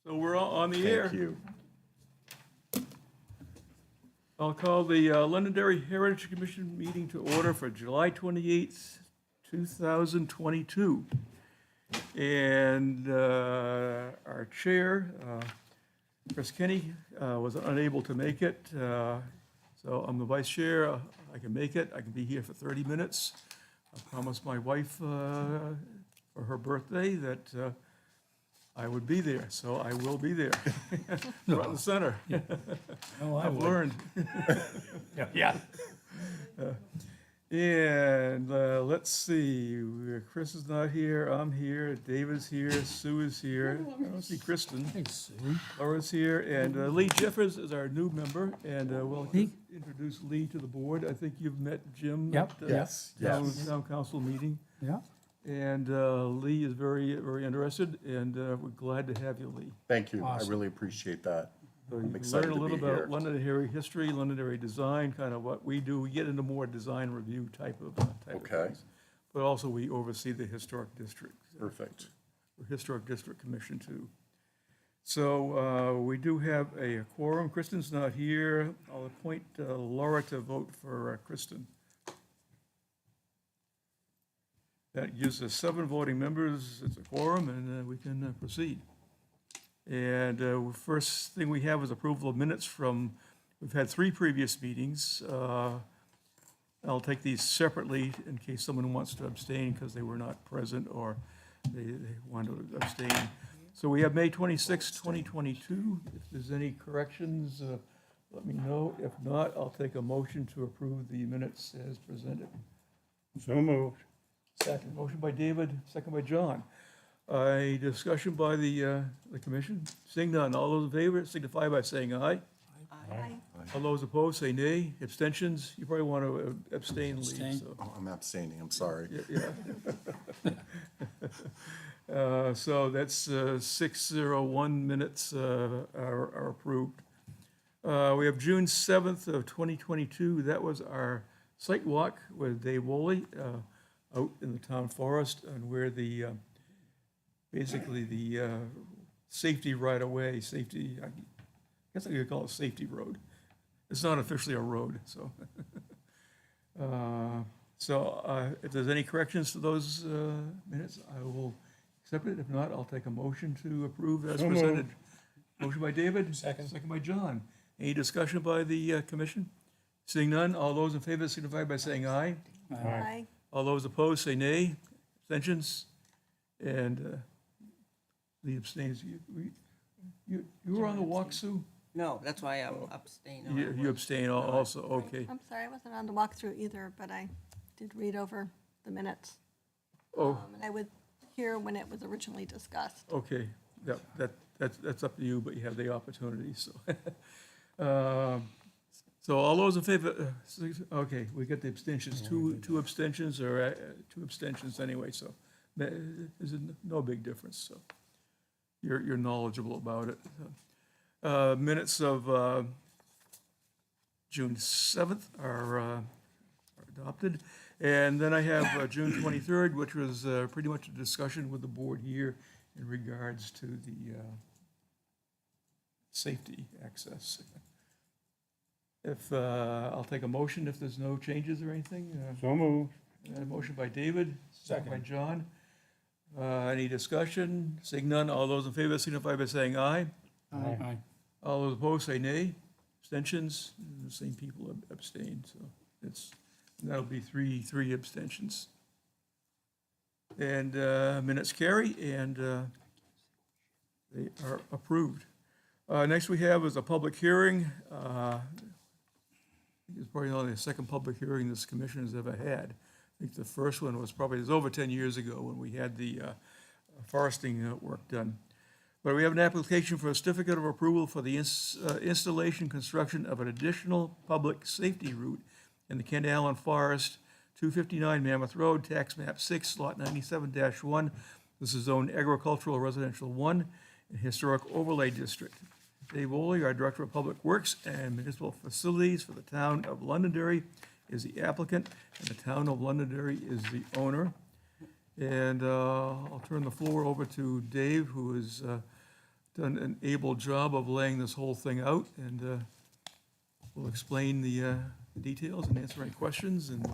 So we're on the air. Thank you. I'll call the Londonderry Heritage Commission meeting to order for July 28th, 2022. And our chair, Chris Kenny, was unable to make it. So I'm the vice chair. I can make it. I can be here for 30 minutes. I promised my wife for her birthday that I would be there, so I will be there. Front and center. Oh, I I've would. learned. Yeah. And let's see, Chris is not here, I'm here, David's here, Sue is here. I don't see Kristen. Thanks, Sue. Laura's here, and Lee Jeffers is our new member, and we'll introduce Lee to the board. I think you've met Jim Yep. at Yes, town yes. town council meeting. Yeah. And Lee is very, very interested, and we're glad to have you, Lee. Thank you. I Awesome. really appreciate that. So you I'm can excited learn a to little be about here. Londonderry history, Londonderry design, kind of what we do. We get into more design review type of Okay. things. But also we oversee the historic district. Perfect. Or Historic District Commission too. So we do have a quorum. Kristen's not here. I'll appoint Laura to vote for Kristen. That gives us 7 voting members. It's a quorum, and we can proceed. And first thing we have is approval of minutes from, we've had 3 previous meetings. I'll take these separately in case someone wants to abstain because they were not present or they want to abstain. So we have May 26, 2022. If there's any corrections, let me know. If not, I'll take a motion to approve the minutes as presented. So moved. Second. Motion by David, second by John. A discussion by the commission. Seeing none, all those in favor signify by saying aye. Aye. All those opposed, say nay. Abstentions, you probably want to abstain, Lee, Abstain. so. Oh, I'm abstaining. I'm sorry. Yeah. So that's 601 minutes are approved. We have June 7th of 2022. That was our site walk with Dave Woolley out in the town forest and where the, basically the safety right-of-way, safety, I guess I could call it a safety road. It's not officially a road, so. If there's any corrections to those minutes, I will accept it. If not, I'll take a motion to approve as So moved. presented. Motion by David. Second. Second by John. Any discussion by the commission? Seeing none, all those in favor signify by saying aye. Aye. All those opposed say nay. Abstentions? And Lee abstains. You were on the walk, Sue? No, that's why I'm abstaining. You abstain also, okay. I'm sorry, I wasn't on the walkthrough either, but I did read over the minutes. Oh, And I was here when it was originally discussed. okay. That's up to you, but you have the opportunity, so. So all those in favor, okay, we got the abstentions, two abstentions or 2 abstentions anyway, so there's no big difference, so you're knowledgeable about it. Minutes of June 7th are adopted. And then I have June 23rd, which was pretty much a discussion with the board here in regards to the safety access. If, I'll take a motion if there's no changes or anything. So moved. A motion by David, second by Second. John. Any discussion? Seeing none, all those in favor signify by saying aye. Aye. All those opposed say nay. Abstentions, the same people abstain, so that'll be three abstentions. And minutes carry, and they are approved. Next we have is a public hearing. It's probably only the second public hearing this commission has ever had. I think the first one was probably, it was over 10 years ago when we had the foresting work done. But we have an application for a certificate of approval for the installation, construction of an additional public safety route in the Kent Island Forest, 259 Mammoth Road, tax map 6, lot 97-1. This is zoned agricultural residential 1 in historic overlay district. Dave Woolley, our Director of Public Works and Municipal Facilities for the town of Londonderry, is the applicant, and the town of Londonderry is the owner. And I'll turn the floor over to Dave, who is done an able job of laying this whole thing out, and we'll explain the details and answer any questions. And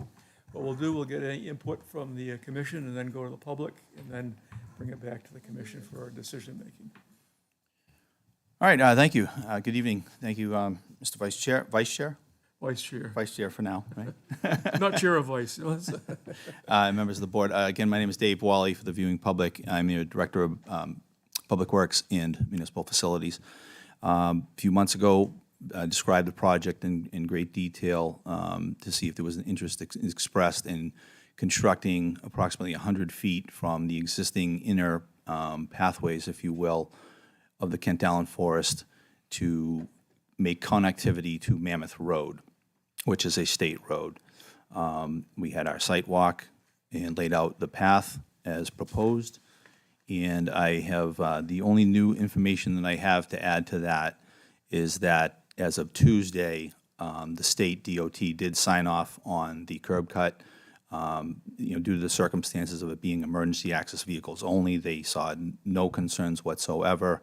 what we'll do, we'll get any input from the commission and then go to the public and then bring it back to the commission for our decision-making. All right, thank you. Good evening. Thank you, Mr. Vice Chair, Vice Chair, Vice Chair for now, right? not Chair of Vice. Members of the board. Again, my name is Dave Wally for the viewing public. I'm the Director of Public Works and Municipal Facilities. A few months ago, I described the project in great detail to see if there was an interest expressed in constructing approximately 100 feet from the existing inner pathways, if you will, of the Kent Island Forest to make connectivity to Mammoth Road, which is a state road. We had our site walk and laid out the path as proposed. And I have, the only new information that I have to add to that is that as of Tuesday, the state DOT did sign off on the curb cut. Due to the circumstances of it being emergency access vehicles only, they saw no concerns whatsoever.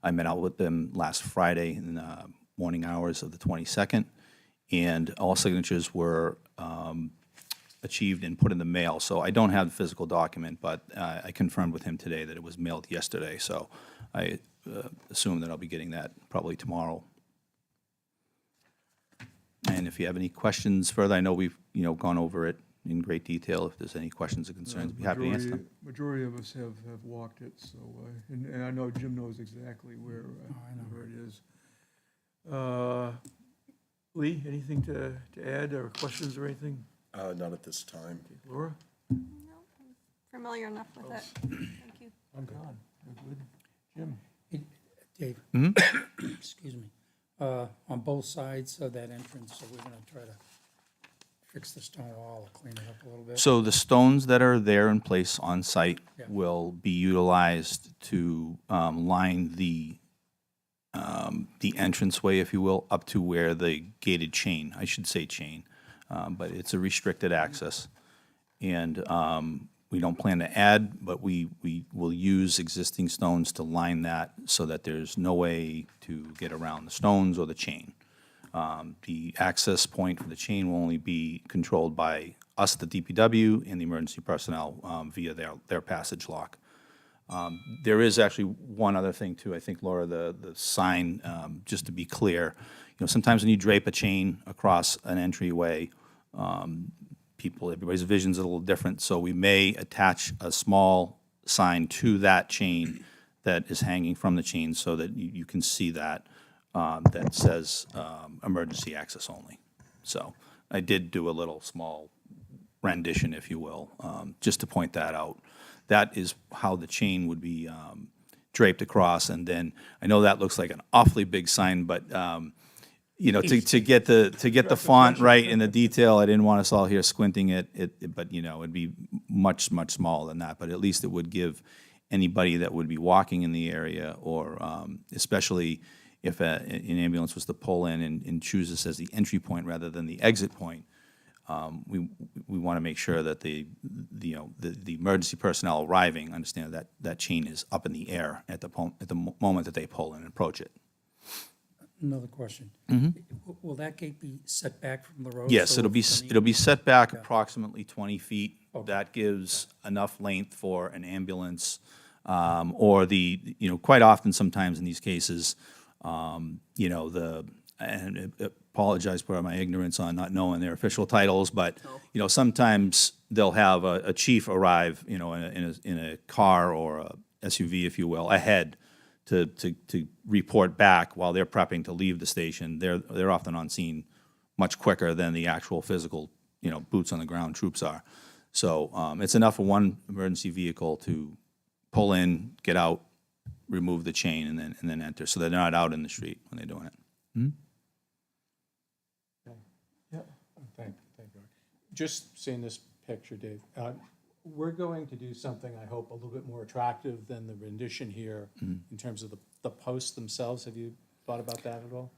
I met out with them last Friday in the morning hours of the 22nd, and all signatures were achieved and put in the mail. So I don't have the physical document, but I confirmed with him today that it was mailed yesterday. So I assume that I'll be getting that probably tomorrow. And if you have any questions further, I know we've gone over it in great detail. If there's any questions or concerns, I'd be happy to answer them. Majority of us have walked it, so, and I know Jim knows exactly where it is. Lee, anything to add, or questions or anything? Not at this time. Laura? No, I'm familiar enough with it. Thank you. I'm gone. You're good. Jim? Dave? Excuse me. On both sides of that entrance, so we're gonna try to fix the stone wall or clean it up a little bit. So the stones that are there in place on site Yeah. will be utilized to line the entranceway, if you will, up to where the gated chain, I should say chain, but it's a restricted access. And we don't plan to add, but we will use existing stones to line that so that there's no way to get around the stones or the chain. The access point for the chain will only be controlled by us, the DPW, and the emergency personnel via their passage lock. There is actually one other thing too. I think, Laura, the sign, just to be clear, sometimes when you drape a chain across an entryway, everybody's vision's a little different. So we may attach a small sign to that chain that is hanging from the chain so that you can see that. That says emergency access only. So I did do a little small rendition, if you will, just to point that out. That is how the chain would be draped across. And then I know that looks like an awfully big sign, but to get the font right and the detail, I didn't want us all here squinting it. But it'd be much smaller than that. But at least it would give anybody that would be walking in the area, or especially if an ambulance was to pull in and choose this as the entry point rather than the exit point, we want to make sure that the emergency personnel arriving understand that chain is up in the air at the moment that they pull in and approach it. Another question. Will that gate be set back from the road? Yes, so it'll be if any- it'll be set back approximately 20 feet. Okay. That gives enough length for an ambulance, or quite often sometimes in these cases, and I apologize for my ignorance on not knowing their official titles, but, sometimes they'll have a chief arrive, in a car or a SUV, if you will, ahead to report back while they're prepping to leave the station. They're often on scene much quicker than the actual physical, boots on the ground troops are. So it's enough for one emergency vehicle to pull in, get out, remove the chain, and then enter, so they're not out in the street when they're doing it. Thank you. Just seeing this picture, Dave, we're going to do something, I hope, a little bit more attractive than the rendition here in terms of the posts themselves. Have you thought about that at all?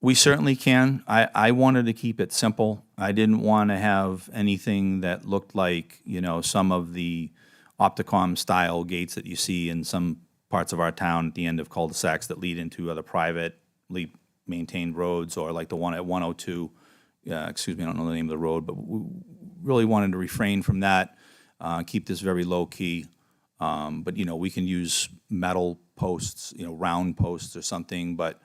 We certainly can. I wanted to keep it simple. I didn't want to have anything that looked like, some of the Opticom style gates that you see in some parts of our town at the end of cul-de-sacs that lead into other privately maintained roads, or like the one at 102, excuse me, I don't know the name of the road, but we really wanted to refrain from that, keep this very low-key. But, you know, we can use metal posts, you know, round posts or something, but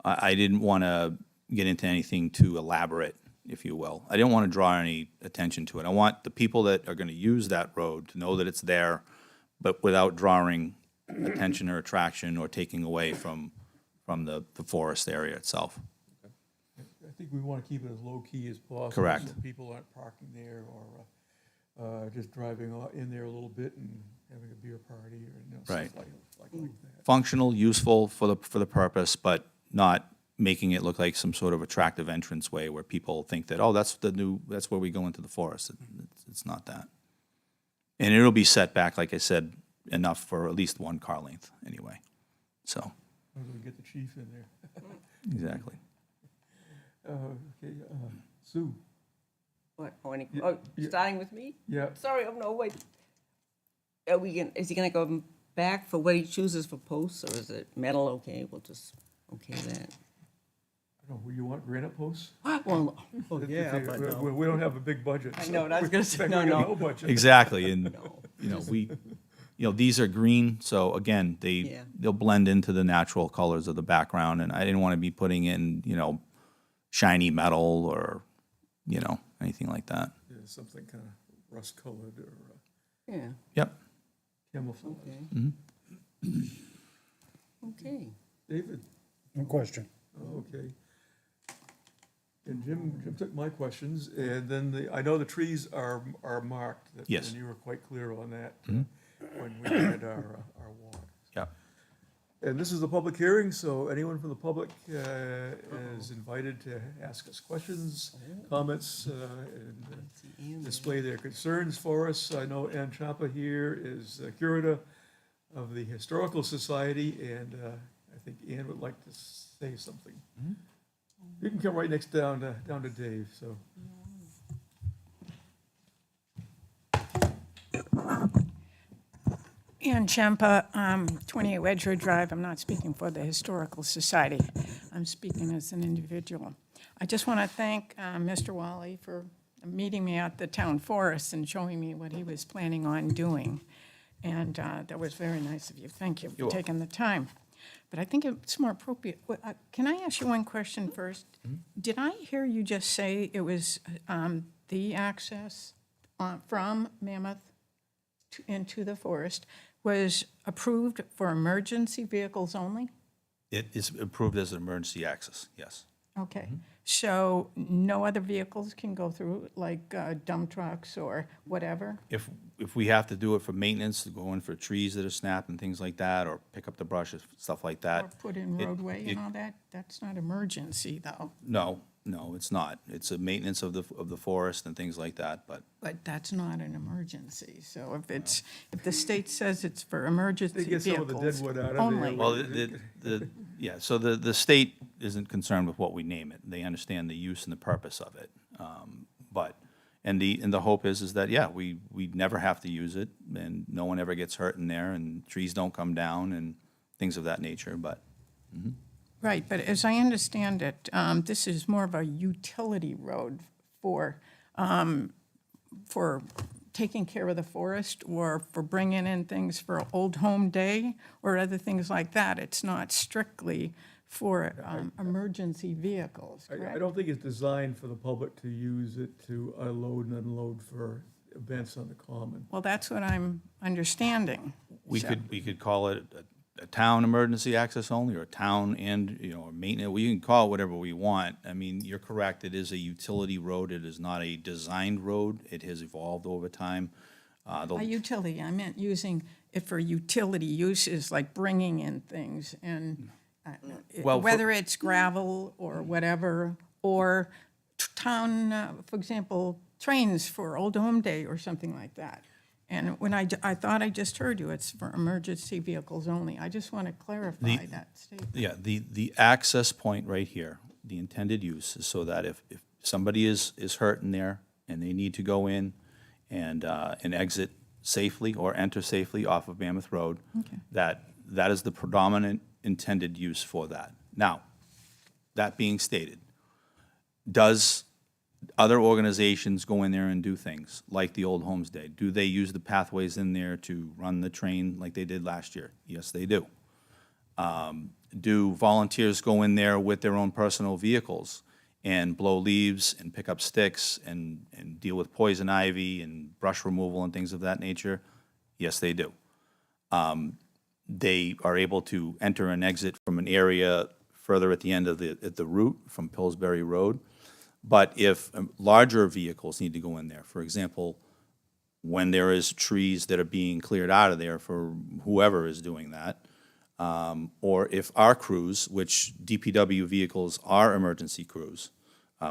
I didn't want to get into anything too elaborate, if you will. I didn't want to draw any attention to it. I want the people that are going to use that road to know that it's there, but without drawing attention or attraction or taking away from the forest area itself. I think we want to keep it as low-key as possible. Correct. So people aren't parking there or just driving in there a little bit and having a beer party or, you know, Right. stuff like that. Functional, useful for the purpose, but not making it look like some sort of attractive entranceway where people think that, oh, that's where we go into the forest. It's not that. And it'll be set back, like I said, enough for at least one car length anyway. So, Maybe we get the chief in there. exactly. Okay, Sue? What, Yeah. starting with me? Yeah. Sorry, oh no, wait. Is he gonna go back for what he chooses for posts, or is it metal? Okay, we'll just, okay that. I don't know, you want granite posts? Well, oh, yeah, If but they- no. we don't have a big budget. I so know, I was gonna say, we no, got no. budget. Exactly, and, you know, these are green, so again, Yeah. they'll blend into the natural colors of the background, and I didn't want to be putting in, you know, shiny metal or, you know, anything like that. Yeah, something kind of rust-colored or Yeah, Yep. camouflage. okay. Okay. David? No question. Okay. And Jim took my questions, and then I know the trees are marked. Yes. And you were quite clear on that when we had our walk. Yep. And this is a public hearing, so anyone from the public is invited to ask us questions, comments, and display their concerns for us. I know Ann Champa here is curator of the Historical Society, and I think Ann would like to say something. You can come right next down to Dave, so. Ann Champa, 28 Wedgewood Drive. I'm not speaking for the Historical Society. I'm speaking as an individual. I just want to thank Mr. Wally for meeting me at the town forest and showing me what he was planning on doing. And that was very nice of you. Thank you for taking the time. But I think it's more appropriate. Can I ask you one question first? Did I hear you just say it was the access from Mammoth into the forest was approved for emergency vehicles only? It is approved as an emergency access, yes. Okay, so no other vehicles can go through, like dump trucks or whatever? If we have to do it for maintenance, to go in for trees that are snapped and things like that, or pick up the brushes, stuff like that. Or put in it- roadway it- and all that? That's not emergency, though. No, it's not. It's a maintenance of the forest and things like that, but But that's not an emergency. So if the state says it's for emergency They get some of the vehicles deadwood out of there. only. well, yeah, so the state isn't concerned with what we name it. They understand the use and the purpose of it. But, and the hope is that, yeah, we never have to use it, and no one ever gets hurt in there, and trees don't come down, and things of that nature, but. Right, but as I understand it, this is more of a utility road for taking care of the forest or for bringing in things for Old Home Day or other things like that. It's not strictly for emergency vehicles, I correct? don't think it's designed for the public to use it to load and unload for events on the common. Well, that's what I'm understanding. We So- could call it a town emergency access only, or a town and, you know, maintenance, we can call it whatever we want. I mean, you're correct, it is a utility road, it is not a designed road, it has evolved over time. A utility, I meant using it for utility uses, like bringing in things and Well, for- whether it's gravel or whatever, or town, for example, trains for Old Home Day or something like that. And when I thought I just heard you, it's for emergency vehicles only. I just want to clarify that statement. Yeah, the access point right here, the intended use is so that if somebody is hurt in there and they need to go in and exit safely or enter safely off of Mammoth Road. Okay. That is the predominant intended use for that. Now, that being stated, does other organizations go in there and do things like the Old Homes Day? Do they use the pathways in there to run the train like they did last year? Yes, they do. Do volunteers go in there with their own personal vehicles and blow leaves and pick up sticks and deal with poison ivy and brush removal and things of that nature? Yes, they do. They are able to enter and exit from an area further at the end of the route from Pillsbury Road. But if larger vehicles need to go in there, for example, when there is trees that are being cleared out of there for whoever is doing that, or if our crews, which DPW vehicles are emergency crews,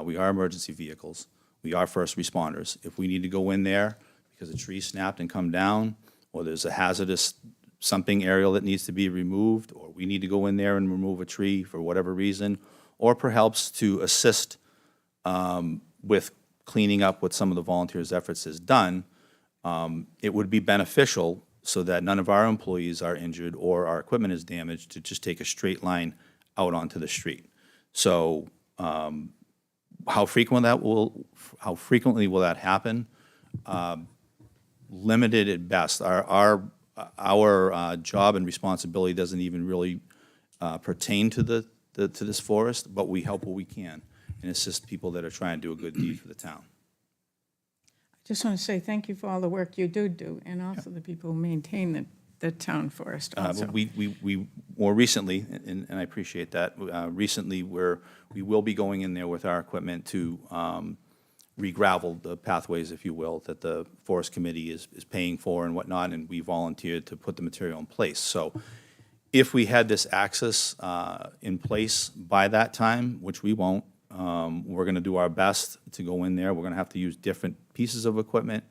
we are emergency vehicles, we are first responders. If we need to go in there because a tree snapped and come down, or there's a hazardous something aerial that needs to be removed, or we need to go in there and remove a tree for whatever reason, or perhaps to assist with cleaning up what some of the volunteers' efforts has done, it would be beneficial so that none of our employees are injured or our equipment is damaged to just take a straight line out onto the street. So how frequently will that happen? Limited at best. Our job and responsibility doesn't even really pertain to to this forest, but we help what we can and assist people that are trying to do a good deed for the town. Just want to say thank you for all the work you do, and also the people who maintain the town forest also. But we more recently, and I appreciate that, recently we will be going in there with our equipment to re-gravel the pathways, if you will, that the Forest Committee is paying for and whatnot, and we volunteered to put the material in place. So if we had this access in place by that time, which we won't, we're going to do our best to go in there. We're going to have to use different pieces of equipment.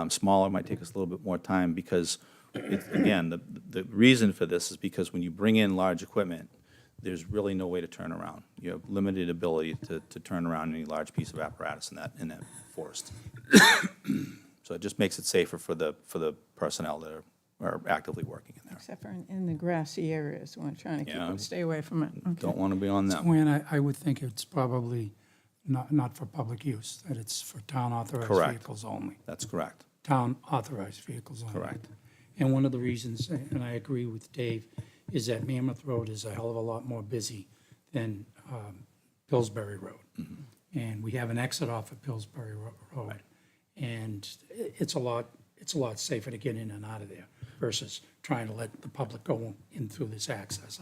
Smaller might take us a little bit more time because, again, the reason for this is because when you bring in large equipment, there's really no way to turn around. You have limited ability to turn around any large piece of apparatus in that forest. So it just makes it safer for the personnel that are actively working in there. Except for in the grassy areas, we're trying to keep Yeah. them, stay away from it. Okay. Don't want to be on them. When I would think it's probably not for public use, that it's for town authorized Correct. vehicles only. That's correct. Town authorized vehicles only. Correct. And one of the reasons, and I agree with Dave, is that Mammoth Road is a hell of a lot more busy than Pillsbury Road. And we have an exit off of Pillsbury Road. And it's a lot safer to get in and out of there versus trying to let the public go in through this access.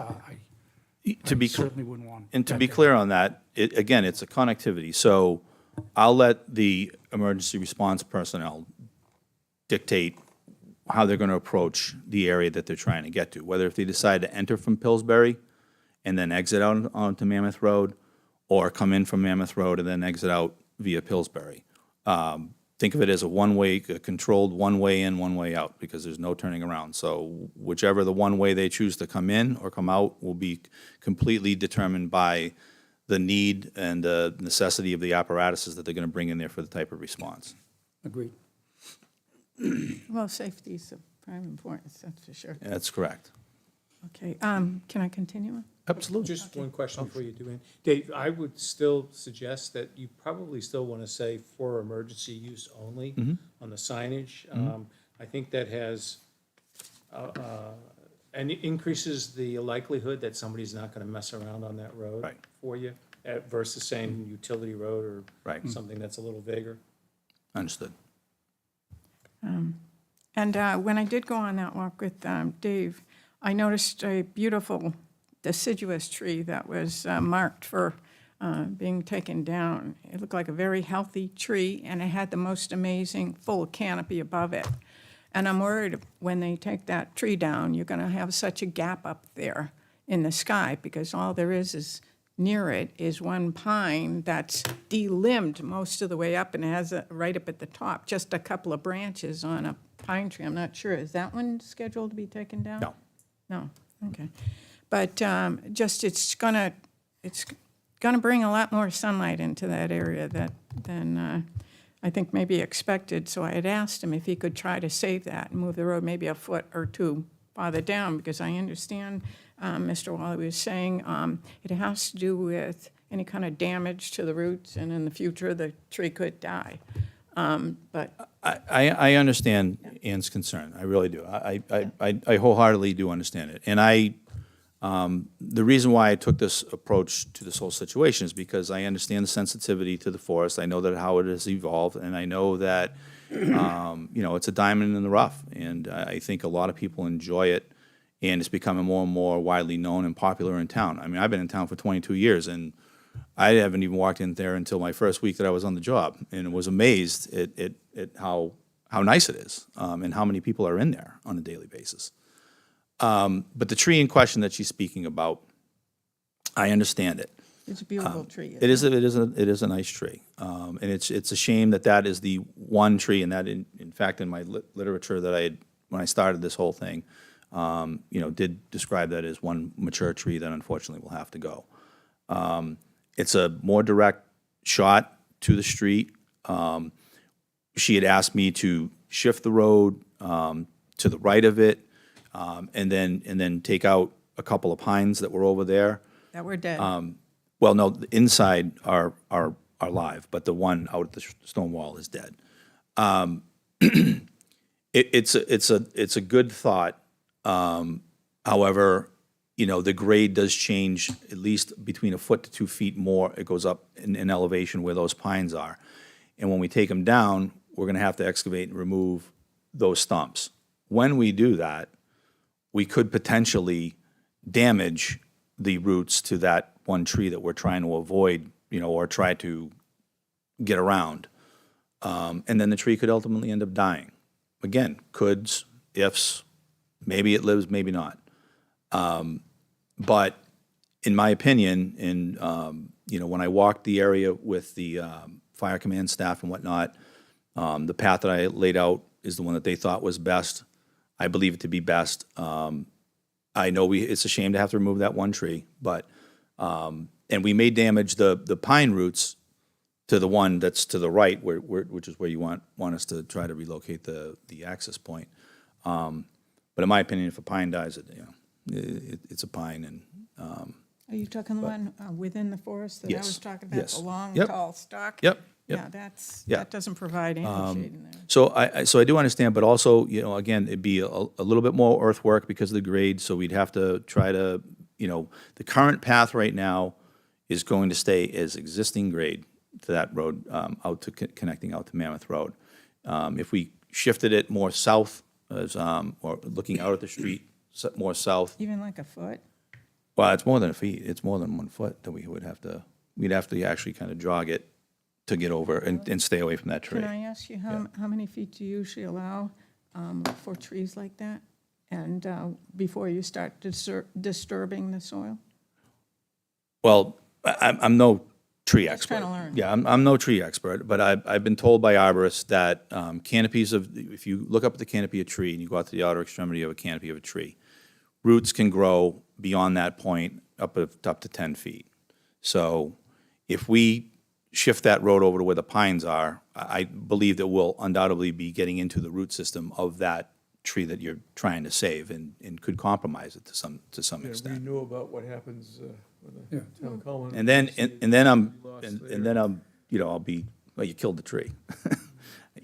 To be I certainly wouldn't want. And to that be clear on that, again, it's a connectivity. So I'll let the emergency response personnel dictate how they're going to approach the area that they're trying to get to, whether if they decide to enter from Pillsbury and then exit out onto Mammoth Road, or come in from Mammoth Road and then exit out via Pillsbury. Think of it as a controlled one-way in, one-way out, because there's no turning around. So whichever the one way they choose to come in or come out will be completely determined by the need and the necessity of the apparatuses that they're going to bring in there for the type of response. Agreed. Well, safety is of prime importance, that's for sure. That's correct. Okay, can I continue? Absolutely. Just one question before you do it. Dave, I would still suggest that you probably still want to say for emergency use only on the signage. I think that has, and it increases the likelihood that somebody's not going to mess around on that road Right. for you versus saying utility road or Right. something that's a little vaguer. Understood. And when I did go on that walk with Dave, I noticed a beautiful deciduous tree that was marked for being taken down. It looked like a very healthy tree, and it had the most amazing full canopy above it. And I'm worried when they take that tree down, you're going to have such a gap up there in the sky, because all there is near it is one pine that's de-limbed most of the way up, and it has right up at the top, just a couple of branches on a pine tree. I'm not sure. Is that one scheduled to be taken down? No. No, okay. But just it's gonna bring a lot more sunlight into that area than I think maybe expected, so I had asked him if he could try to save that and move the road maybe a foot or two farther down, because I understand Mr. Wally was saying it has to do with any kind of damage to the roots, and in the future, the tree could die. But I understand Ann's concern, I really do. I wholeheartedly do understand it. And the reason why I took this approach to this whole situation is because I understand the sensitivity to the forest. I know that how it has evolved, and I know that, it's a diamond in the rough. And I think a lot of people enjoy it, and it's becoming more and more widely known and popular in town. I mean, I've been in town for 22 years, and I haven't even walked in there until my first week that I was on the job, and was amazed at how nice it is, and how many people are in there on a daily basis. But the tree in question that she's speaking about, I understand it. it's a beautiful tree. It is a nice tree, and it's a shame that is the one tree, and that in fact in my literature that I had when I started this whole thing, did describe that as one mature tree that unfortunately will have to go. It's a more direct shot to the street. She had asked me to shift the road to the right of it, and then take out a couple of pines that were over there. That we're dead. Well, no, the inside are live, but the one out at the stone wall is dead. It's a good thought. However, the grade does change at least between a foot to 2 feet more. It goes up in elevation where those pines are. And when we take them down, we're going to have to excavate and remove those stumps. When we do that, we could potentially damage the roots to that one tree that we're trying to avoid, or try to get around. And then the tree could ultimately end up dying. Again, coulds, ifs, maybe it lives, maybe not. But in my opinion, when I walked the area with the fire command staff and whatnot, the path that I laid out is the one that they thought was best. I believe it to be best. I know it's a shame to have to remove that one tree, but and we may damage the pine roots to the one that's to the right, which is where you want us to try to relocate the access point. But in my opinion, if a pine dies, it's a pine, and Are you talking the one within the forest that I Yes, was talking about? yes. The long, Yep. tall stalk? Yep, Yeah, yep. that doesn't provide any shade in there. So I do understand, but also, again, it'd be a little bit more earthwork because of the grade, so we'd have to try to, the current path right now is going to stay as existing grade to that road, connecting out to Mammoth Road. If we shifted it more south, or looking out at the street, more south, Even like a foot? well, it's more than a feet, it's more than 1 foot that we'd have to actually kind of jog it to get over and stay away from that tree. Can I ask you how many feet do you usually allow for trees like that? And before you start disturbing the soil? Well, I'm no tree expert. trying to learn. Yeah, I'm no tree expert, but I've been told by arborists that canopies if you look up at the canopy of a tree and you go out to the outer extremity of a canopy of a tree, roots can grow beyond that point up to 10 feet. So if we shift that road over to where the pines are, I believe that we'll undoubtedly be getting into the root system of that tree that you're trying to save, and could compromise it to some Yeah, we extent. know about what happens with the town of Collin. And then I'm I'll be, well, you killed the tree.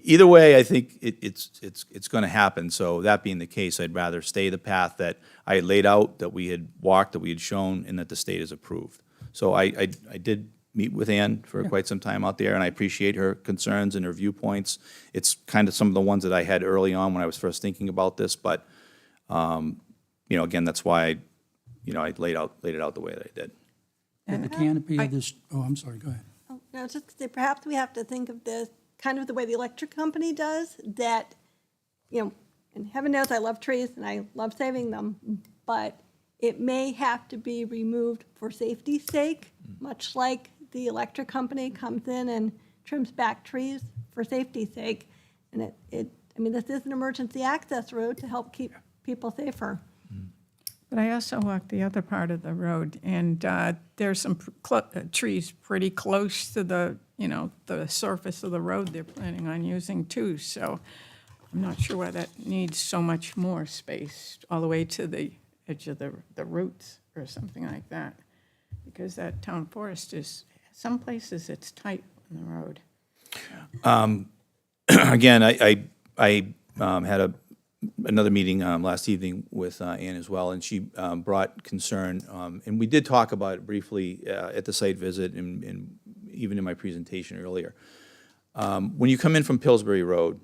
Either way, I think it's going to happen. So that being the case, I'd rather stay the path that I had laid out, that we had walked, that we had shown, and that the state has approved. So I did meet with Ann for quite some time out there, and I appreciate her concerns and her viewpoints. It's kind of some of the ones that I had early on when I was first thinking about this, but again, that's why I laid it out the way that I did. The canopy of this, I'm sorry, go ahead. Oh, no, just to say, perhaps we have to think of this kind of the way the electric company does, that, and heaven knows I love trees and I love saving them, but it may have to be removed for safety's sake, much like the electric company comes in and trims back trees for safety's sake. And this is an emergency access road to help keep people safer. But I also walked the other part of the road, and there's some trees pretty close to the, the surface of the road they're planning on using too. So I'm not sure why that needs so much more space all the way to the edge of the roots or something like that. Because that town forest is, some places it's tight on the road. Again, I had another meeting last evening with Ann as well, and she brought concern, and we did talk about it briefly at the site visit and even in my presentation earlier. When you come in from Pillsbury Road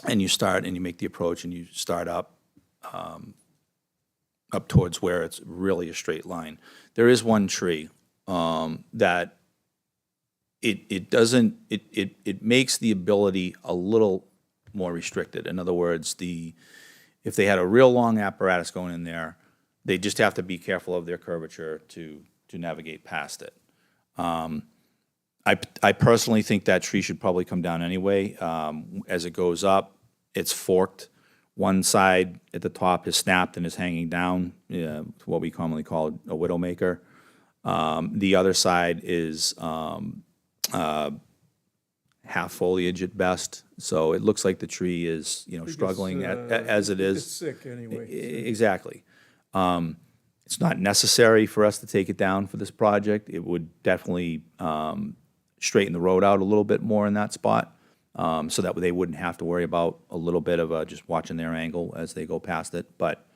and you start and you make the approach and you start up towards where it's really a straight line, there is one tree that it makes the ability a little more restricted. In other words, if they had a real long apparatus going in there, they just have to be careful of their curvature to navigate past it. I personally think that tree should probably come down anyway. As it goes up, it's forked. One side at the top is snapped and is hanging down, what we commonly call a widowmaker. The other side is half foliage at best, so it looks like the tree is, struggling as it is. It's sick anyway. Exactly. It's not necessary for us to take it down for this project. It would definitely straighten the road out a little bit more in that spot, so that they wouldn't have to worry about a little bit of just watching their angle as they go past it. But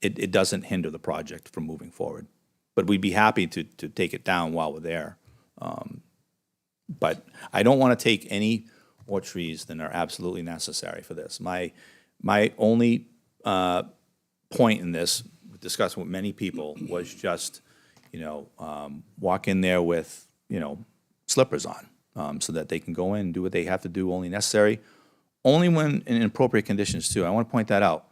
it doesn't hinder the project from moving forward. But we'd be happy to take it down while we're there. But I don't want to take any more trees than are absolutely necessary for this. My only point in this, discussing with many people, was just, walk in there with, slippers on, so that they can go in and do what they have to do, only necessary, only when in appropriate conditions too. I want to point that out.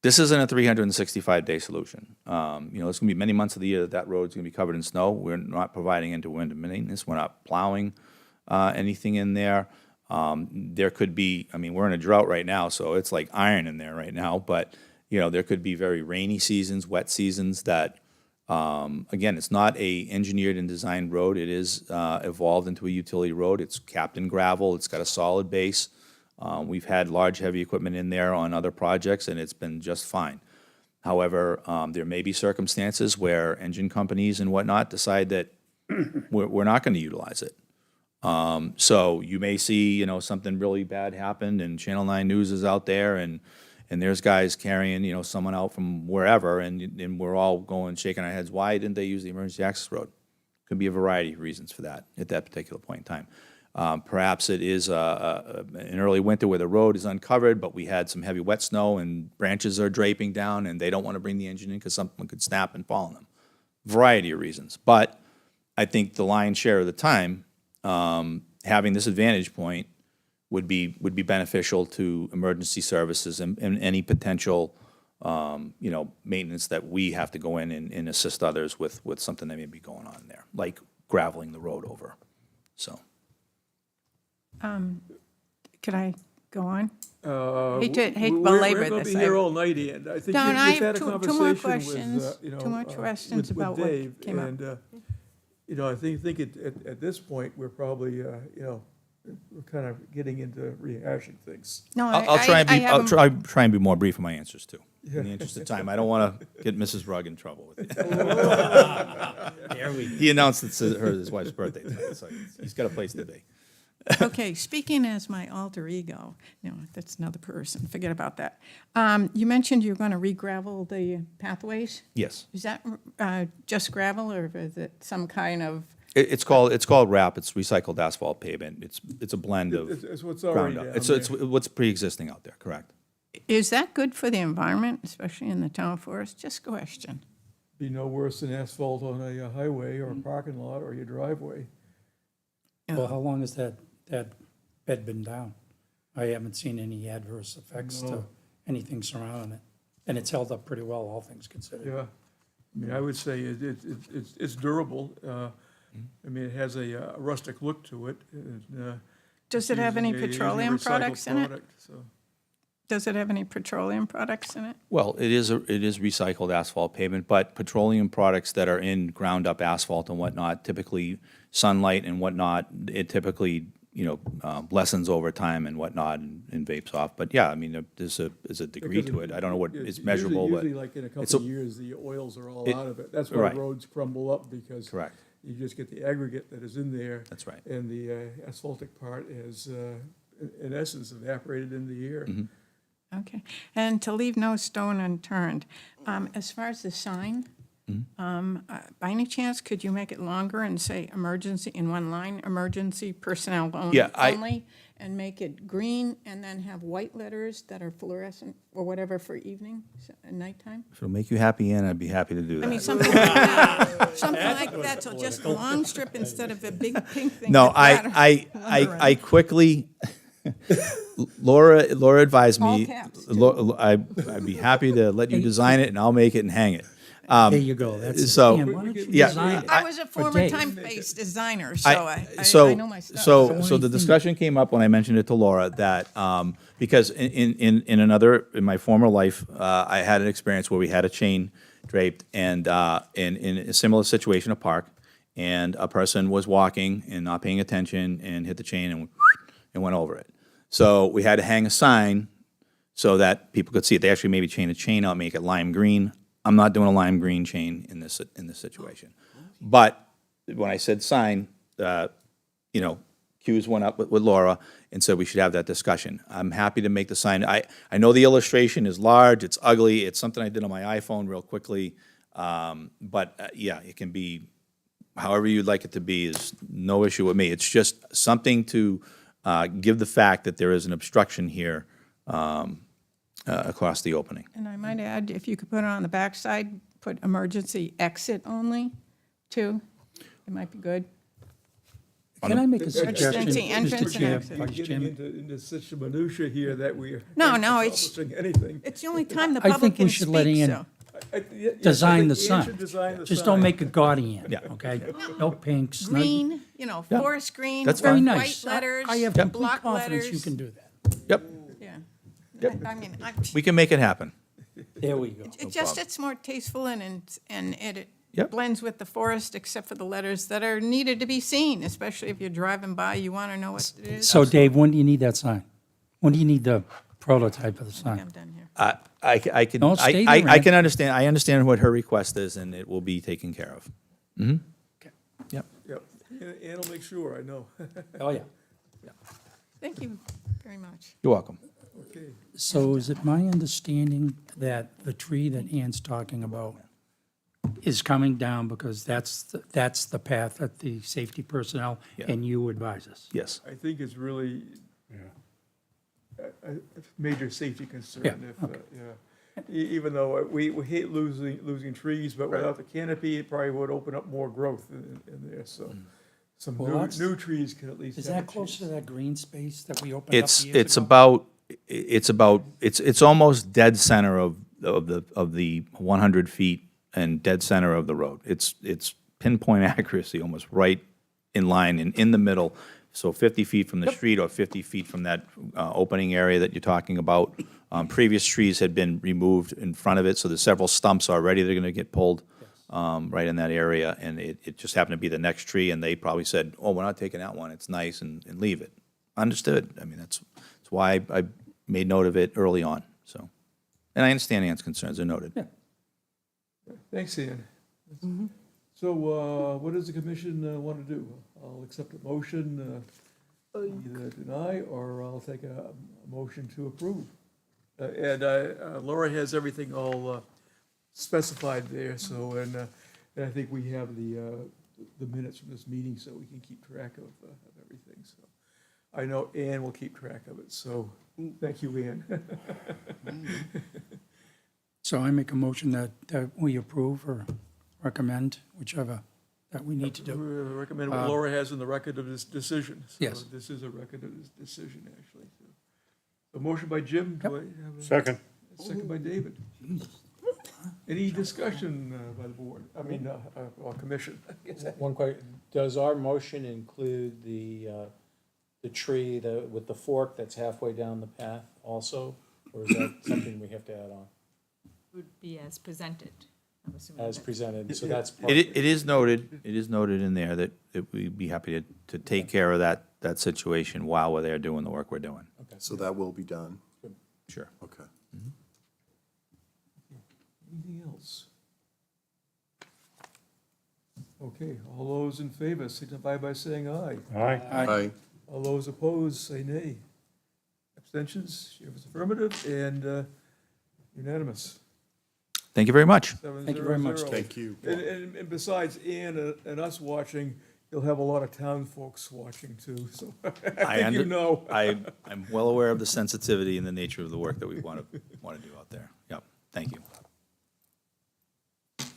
This isn't a 365-day solution. There's going to be many months of the year that road's going to be covered in snow. We're not providing interwinter maintenance. We're not plowing anything in there. There could be, we're in a drought right now, so it's like iron in there right now. But, there could be very rainy seasons, wet seasons that, again, it's not a engineered and designed road. It is evolved into a utility road. It's capped in gravel. It's got a solid base. We've had large, heavy equipment in there on other projects, and it's been just fine. However, there may be circumstances where engine companies and whatnot decide that we're not going to utilize it. So you may see, something really bad happen, and Channel 9 News is out there, and there's guys carrying, someone out from wherever, and we're all going, shaking our heads, why didn't they use the emergency access road? Could be a variety of reasons for that at that particular point in time. Perhaps it is an early winter where the road is uncovered, but we had some heavy wet snow and branches are draping down, and they don't want to bring the engine in because something could snap and fall on them. Variety of reasons. But I think the lion's share of the time, having this advantage point would be beneficial to emergency services and any potential maintenance that we have to go in and assist others with something that may be going on there, like graveling the road over. So. Could I go on? Hate to belabor We're going to this. be here all night, and I think Don, I you've had have a two more conversation questions, with, two more questions with about what Dave, came up. and, I think at this point, we're probably, we're kind of getting into rehashing things. No, I'll try and I be I'll haven't- try and be more brief in my answers too. In the interest of time, I don't want to get Mrs. Rugg in trouble with you. He announced it's his wife's birthday tonight, so he's got a place to be. Okay, speaking as my alter ego, that's another person, forget about that. You mentioned you're going to re-gravel the pathways? Yes, Is that just gravel, or is it some kind of, it's called RAP. It's recycled asphalt pavement. It's a blend of It's what's already ground up. down It's there. what's pre-existing out there. Correct. is that good for the environment, especially in the town forest? Just a question. Be no worse than asphalt on a highway or a parking lot or your driveway. Well, how long has that bed been down? I haven't seen any adverse effects to anything surrounding it. And it's held up pretty well, all things considered. Yeah, I would say it's durable. It has a rustic look to it. Does it have any Using a petroleum recycled products in it? product, so. Does it have any petroleum products in it? Well, it is recycled asphalt pavement, but petroleum products that are in ground-up asphalt and whatnot, typically sunlight and whatnot, it typically, lessens over time and whatnot and vapes off. But yeah, I mean, there's a degree to it. I don't know what is measurable, but. Usually like in a it's couple of years, the oils are all it- out of it. That's why right. roads crumble up because. Correct. You just get the aggregate that is in there. That's right. And the asphaltic part is, in essence, evaporated in the air. Okay. And to leave no stone unturned, as far as the sign, by any chance, could you make it longer and say emergency in one line, emergency personnel Yeah, only? And make it green and then have white letters that are fluorescent or whatever for evening, at nighttime? If it'll make you happy, Ann, I'd be happy to do that. I mean, something like that, something like that, so just a long strip instead of a big pink thing. No, with that I quickly, Laura advised All me, caps, I'd be happy to let you design it and I'll make it and hang it. There you go, that's it. so- Dan, why don't you Yeah, design it I was a for former Dave? typeface designer, so I know my stuff. So the discussion came up when I mentioned it to Laura that, because in my former life, I had an experience where we had a chain draped and, in a similar situation, a park, and a person was walking and not paying attention and hit the chain and went over it. So we had to hang a sign so that people could see it. They actually maybe chain a chain out, make it lime green. I'm not doing a lime green chain in this situation. But when I said sign, cues went up with Laura and said we should have that discussion. I'm happy to make the sign. I know the illustration is large, it's ugly, it's something I did on my iPhone real quickly. But yeah, it can be however you'd like it to be is no issue with me. It's just something to give the fact that there is an obstruction here across the opening. And I might add, if you could put it on the backside, put emergency exit only, too. It might be good. Can I make a suggestion, Emergency entrance Mr. and Chair, exit. You're Vice getting Chairman? into such a minutia here that we are. No, not it's- accomplishing anything. It's the only time the I public think we can should let speak, Ian so. Yes, I Design the think Ian sign. should design the Just sign. don't make it gaudy, Ian, Yeah. okay? No pinks, no. Green, forest green, That's with fine. Very white nice. letters, I have complete block confidence you letters. can do that. Yep, Yeah. I mean, we can make it happen. There we go. it's more tasteful and it Yep. blends with the forest, except for the letters that are needed to be seen, especially if you're driving by, you want to know what it is. So Dave, when do you need that sign? When do you need the prototype of the sign? I'm done here. I can, Don't stay I there, I Ann. can understand, I understand what her request is, and it will be taken care of. Yep. Yep, Ann will make sure, I know. Oh, yeah. Thank you very much. You're welcome. Okay, So is it my understanding that the tree that Ann's talking about is coming down because that's the path that the safety personnel Yeah. and you advise us? Yes. I think it's really a major safety concern. Yeah, If, even though we hate losing trees, but without the canopy, it probably would open up more growth in there, so. Some Well, that's- new trees can at least Is have a that close to chance. that green space that we opened up years ago? It's almost dead center of the 100 feet and dead center of the road. It's pinpoint accuracy, almost right in line and in the middle. So 50 feet from the street or 50 feet from that opening area that you're talking about. Previous trees had been removed in front of it, so there's several stumps already that are going to get pulled right in that area. And it just happened to be the next tree, and they probably said, oh, we're not taking that one, it's nice, and leave it. Understood. I mean, that's why I made note of it early on, so. And I understand Ann's concerns, they're noted. Yeah. Thanks, Ian. So, what does the commission want to do? I'll accept a motion, either deny, or I'll take a motion to approve. And Laura has everything all specified there, so, and I think we have the minutes from this meeting, so we can keep track of everything, so. I know Ann will keep track of it, so, thank you, Ann. So I make a motion that we approve or recommend, whichever, that we need to do. Recommend what Laura has in the record of this decision. So Yes. This is a record of this decision, actually. So, a motion by Jim, do I have a? Second. Second by David. Any discussion by the board, or commission? One question, does our motion include the tree with the fork that's halfway down the path also? Or is that something we have to add on Would be as presented, I'm assuming. as that's- presented? So that's part. It is noted in there that we'd be happy to take care of that situation while we're there doing the work we're doing. So that will be done. Sure. Okay. Anything else? Okay, all those in favor signify by saying aye. Aye. All those opposed, say nay. Abstentions, chair is affirmative, and unanimous. Thank you very much. Thank you very much, 7-0. Thank you. And besides Ann and us watching, you'll have a lot of town folks watching too, so I think you know. I'm well aware of the sensitivity and the nature of the work that we want to do out there. Yep, thank you.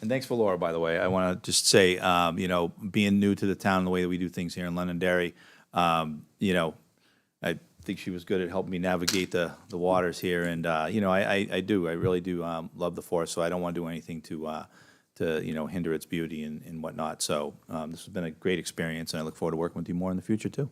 And thanks for Laura, by the way. I want to just say, you know, being new to the town, the way that we do things here in Londonderry, you know, I think she was good at helping me navigate the waters here. And, you know, I really do love the forest, so I don't want to do anything to, you know, hinder its beauty and whatnot. So this has been a great experience, and I look forward to working with you more in the future, too.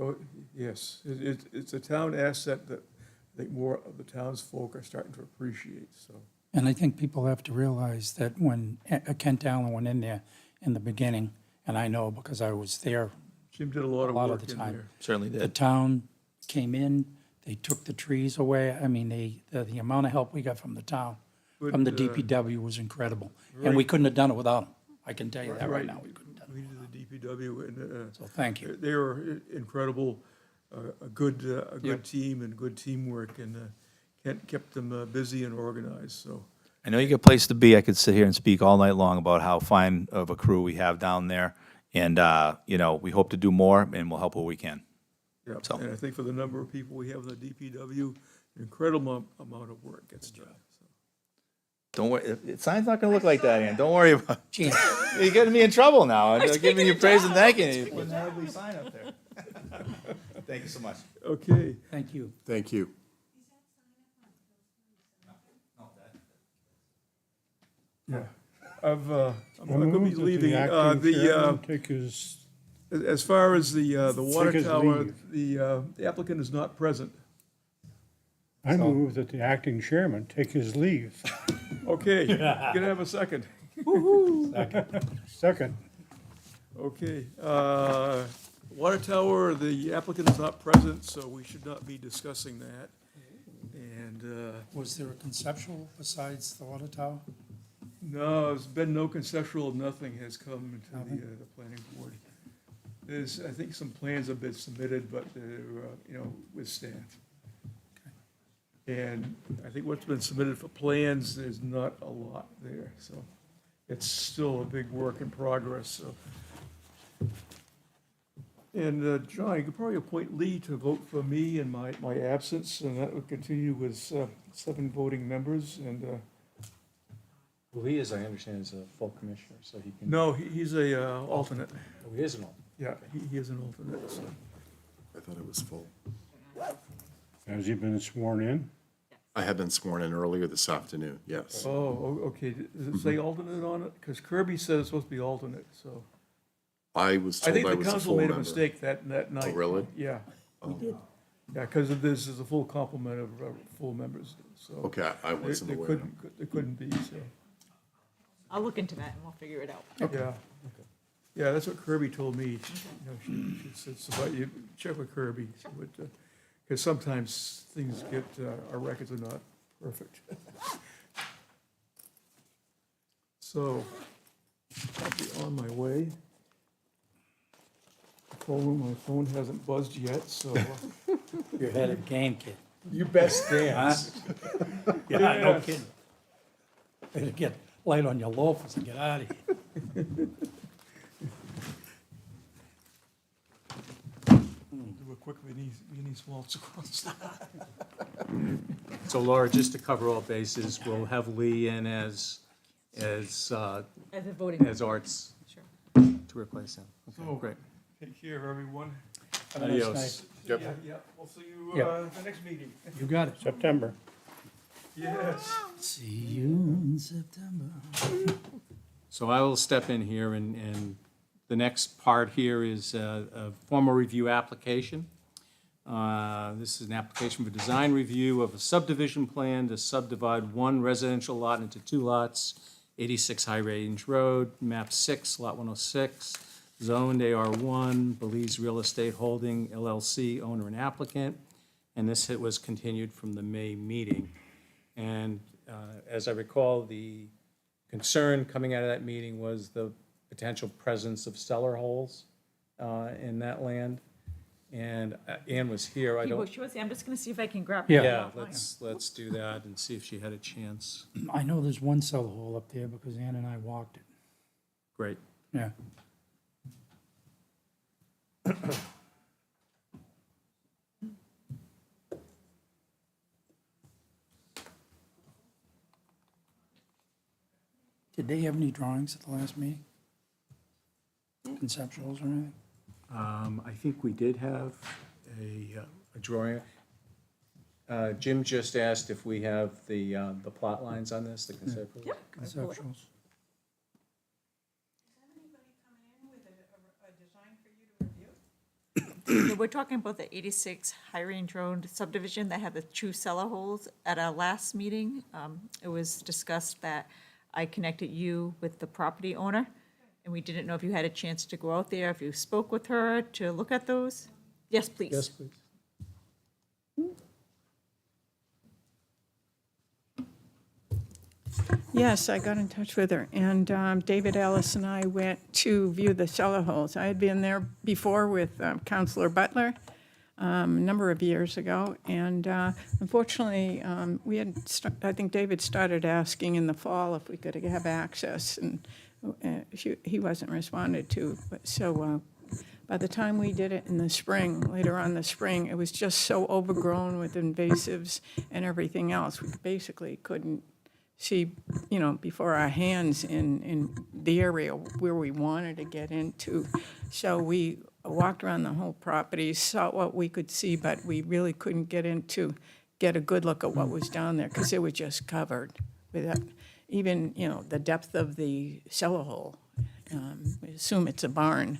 Oh, yes, it's a town asset that I think more of the townsfolk are starting to appreciate, so. And I think people have to realize that when Kent Allen went in there in the beginning, and I know because I was there Jim did a lot a of lot work of the in time. there. Certainly The did. town came in, they took the trees away. I mean, the amount of help we got from the town, from the Good, DPW was incredible. And we couldn't have done it without them. I can tell you that right Right. now. We couldn't have done We did the DPW, and it. So thank you. they were incredible, a good Yep. team and good teamwork, and Kent kept them busy and organized, so. I know you get a place to be. I could sit here and speak all night long about how fine of a crew we have down there. And, you know, we hope to do more, and we'll help where we can. Yeah, So- and I think for the number of people we have in the DPW, an incredible amount of work gets done. so. Don't worry, sign's not gonna look like that, Ann. Don't worry about it. Gee, You're getting me in trouble now. I'm giving you praise and thanking you. Putting an ugly sign up there. Thank you so much. Okay, thank you. Thank you. yeah. I'm gonna be leaving, Take his, as far as the water his tower, leave. the applicant is not present. I move that the acting chairman take his leave. Okay, you can have a second. Second, Okay, water tower, the applicant is not present, so we should not be discussing that. And, Was there a conceptual besides the water tower? no, there's been no conceptual, nothing has come into the planning board. There's, I think some plans have been submitted, but they're, you know, with staff. And I think what's been submitted for plans, there's not a lot there, so it's still a big work in progress, so. And, John, you could probably appoint Lee to vote for me in my absence, and that would continue with 7 voting members, and, Well, he is, I understand, is a full commissioner, so he can. no, he's a alternate. Oh, he is an alternate. Yeah, he is an alternate, so. I thought it was full. has he been sworn in? I had been sworn in earlier this afternoon, yes. Oh, okay, does it say alternate on it? Because Kirby said it's supposed to be alternate, so. I was I told think I the was a council full made a member. mistake that night. really? Yeah. We did. Yeah, because this is a full complement of full members, so. Okay, I wasn't There aware. couldn't be, so, I'll look into that and we'll figure it out. yeah. Yeah, that's what Kirby told me. You know, she said, so but you check with Kirby, because sometimes things get, our records are not perfect. So, I'll be on my way. My phone hasn't buzzed yet, so. You're ahead of the game, kid. You best dance. Yeah, no kidding. Better get light on your loafers and get out of here. Do a quick mini small scrolls. So Laura, just to cover all bases, we'll have Lee in as As a voting. Arts Sure. to replace him. So, Okay, great. Take care, everyone. Have a nice Adios. night. Yep. Yeah, we'll see you, Yep. the next meeting. You got it. September. Yes. See you in September. So I will step in here, and the next part here is a formal review application. This is an application for design review of a subdivision plan to subdivide one residential lot into two lots, 86 High Range Road, map 6, lot 106, zoned AR1, Belize Real Estate Holding LLC, owner and applicant. And this hit was continued from the May meeting. And as I recall, the concern coming out of that meeting was the potential presence of cellar holes in that land. And Ann was here, I don't, She was, I'm just gonna see if I can grab. Yeah. her yeah, offline. let's do that and see if she had a chance. I know there's one cellar hole up there because Ann and I walked it. Great. Yeah. Did they have any drawings at the last meeting? Conceptuals or anything? I think we did have a drawing. Jim just asked if we have the plot lines on this, the conceptual. Yep. Conceptuals. Yeah, we're talking about the 86 High Range Road subdivision that had the two cellar holes. At our last meeting, it was discussed that I connected you with the property owner, and we didn't know if you had a chance to go out there, if you spoke with her to look at those. Yes, please. Yes, please. Yes, I got in touch with her, and David Ellis and I went to view the cellar holes. I had been there before with Counselor Butler a number of years ago, and unfortunately, I think David started asking in the fall if we could have access, and he wasn't responded to. So by the time we did it in the spring, later on in the spring, it was just so overgrown with invasives and everything else. We basically couldn't see, before our hands in the area where we wanted to get into. So we walked around the whole property, saw what we could see, but we really couldn't get a good look at what was down there because it was just covered with that. Even, the depth of the cellar hole. We assume it's a barn,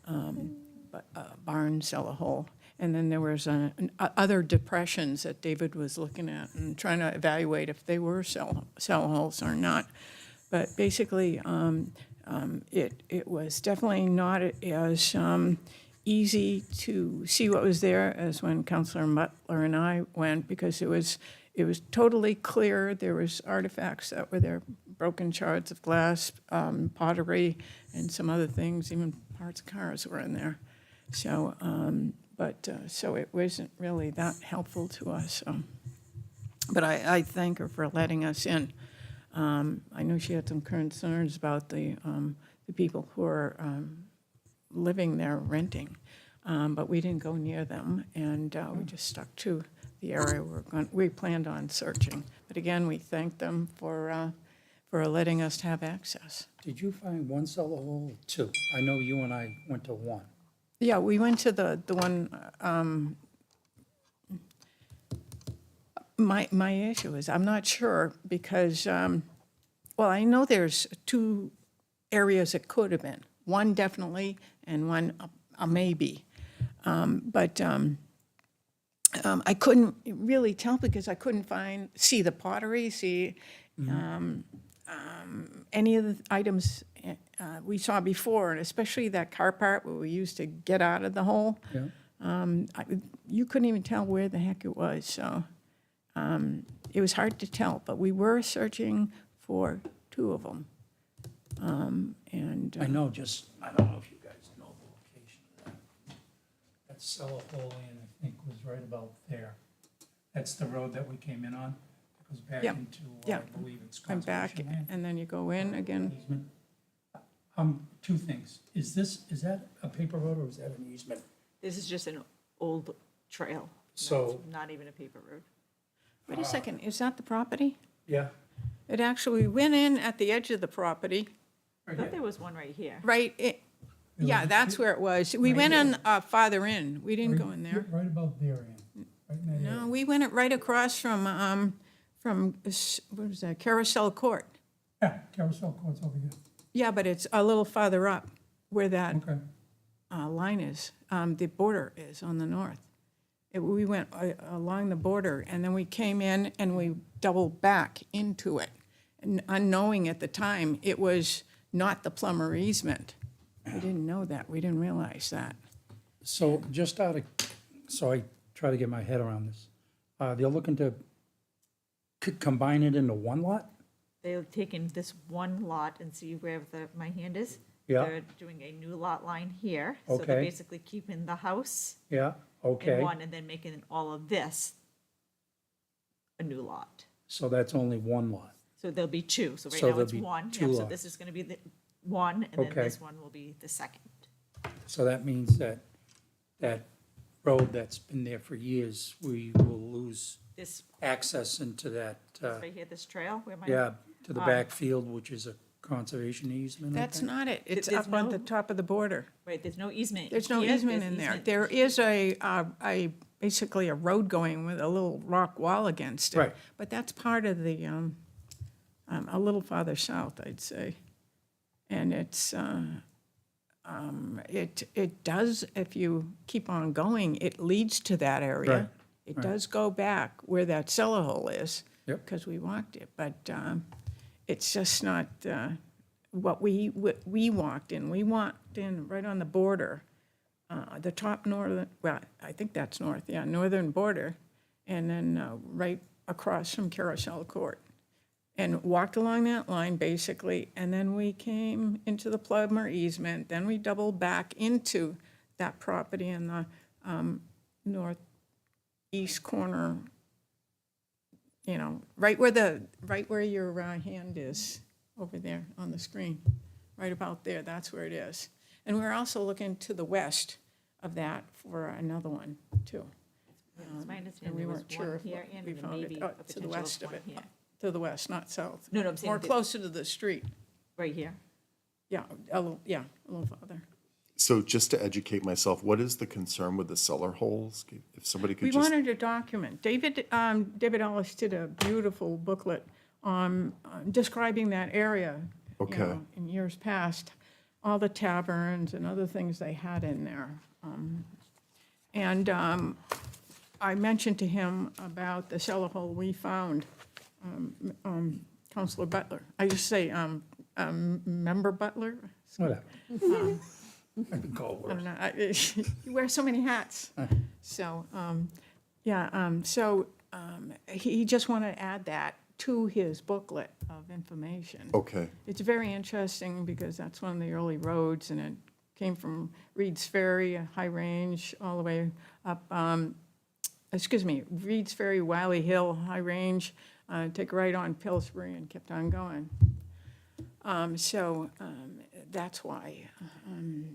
but a barn cellar hole. And then there was other depressions that David was looking at and trying to evaluate if they were cellar holes or not. But basically, it was definitely not as easy to see what was there as when Councilor Butler and I went, because it was totally clear. There was artifacts that were there, broken shards of glass, pottery, and some other things. Even parts of cars were in there. So. So it wasn't really that helpful to us. But I thank her for letting us in. I know she had some concerns about the people who are living there renting, but we didn't go near them, and we just stuck to the area we planned on searching. But again, we thank them for letting us have access. Did you find one cellar hole or two? I know you and I went to one. Yeah, we went to the one, my issue is, I'm not sure, because, I know there's two areas it could have been. One definitely, and one a maybe. But I couldn't really tell because I couldn't see the pottery, any of the items we saw before, and especially that car part where we used to get out of the hole. Yeah. You couldn't even tell where the heck it was, so it was hard to tell. But we were searching for two of them. I know, I don't know if you guys know the location of that. That cellar hole, Ann, I think, was right about there. That's the road that we came in on. It goes back Yep. into, Yeah. I believe it's I'm back, conservation land. and then you go in again. Easement. Two things. Is that a paper road or is that an easement? This is just an old trail. So- It's not even a paper road. Wait a second, is that the property? Yeah. It actually went in at the edge of the property, I thought there was one right here. right? Yeah, that's where it was. We went in farther in. We didn't go in there. Right about there, Ann. Right in that area. No, we went right across from what was that, Carousel Court. Yeah, Carousel Court's over here. Yeah, but it's a little farther up where that Okay. line is, the border is on the north. We went along the border, and then we came in and we doubled back into it. And unknowing at the time, it was not the Plummer easement. We didn't know that. We didn't realize that. So just so I try to get my head around this. They're looking to combine it into one lot? They've taken this one lot and see where my hand is? Yeah. They're doing a new lot line here. So they're Okay. basically keeping the house Yeah, in okay. one and then making all of this a new lot. So that's only one lot. So there'll be two. So right So now there'll it's be one. two Yep, so lots. this is gonna be the one, and then Okay. this one will be the second. So that means that that road that's been there for years, we will lose This, access into that, right here, this trail where my. yeah, to the backfield, which is a conservation easement, I That's think? not it. It's There's up on the no- top of the border. Right, there's no easement. There's no here, easement there's in there. easement There is basically a road going with a little rock wall against it. Right. But that's part of the, a little farther south, I'd say. And it's, it does, if you keep on going, it leads to that area. Right, It does go back where that cellar hole is. Yep. Because we walked it, but it's just not what we walked in. We walked in right on the border, the top northern, well, I think that's north, yeah, northern border, and then right across from Carousel Court. And walked along that line, basically, and then we came into the Plummer easement, then we doubled back into that property in the northeast corner, you know, right where your hand is, over there on the screen, right about there, that's where it is. And we're also looking to the west of that for another one, too. It's my And understanding we there was weren't sure one if here and we then found maybe it, a to the potential west of of one it, here. to the west, not south. No, I'm saying More that- closer to the street, Right here. yeah, a little farther. So just to educate myself, what is the concern with the cellar holes? If somebody We could just, wanted to document. David Ellis did a beautiful booklet on describing that area. you Okay. know, in years past, all the taverns and other things they had in there. And I mentioned to him about the cellar hole we found, Counselor Butler. I just say, Member Butler? Whatever. I can call it I worse. don't know, you wear so many hats. So, he just wanted to add that to his booklet of information. okay, It's very interesting because that's one of the early roads, and it came from Reed's Ferry, a high range, all the way up, Reed's Ferry, Wiley Hill, high range, take a right on Pillsbury and kept on going. That's why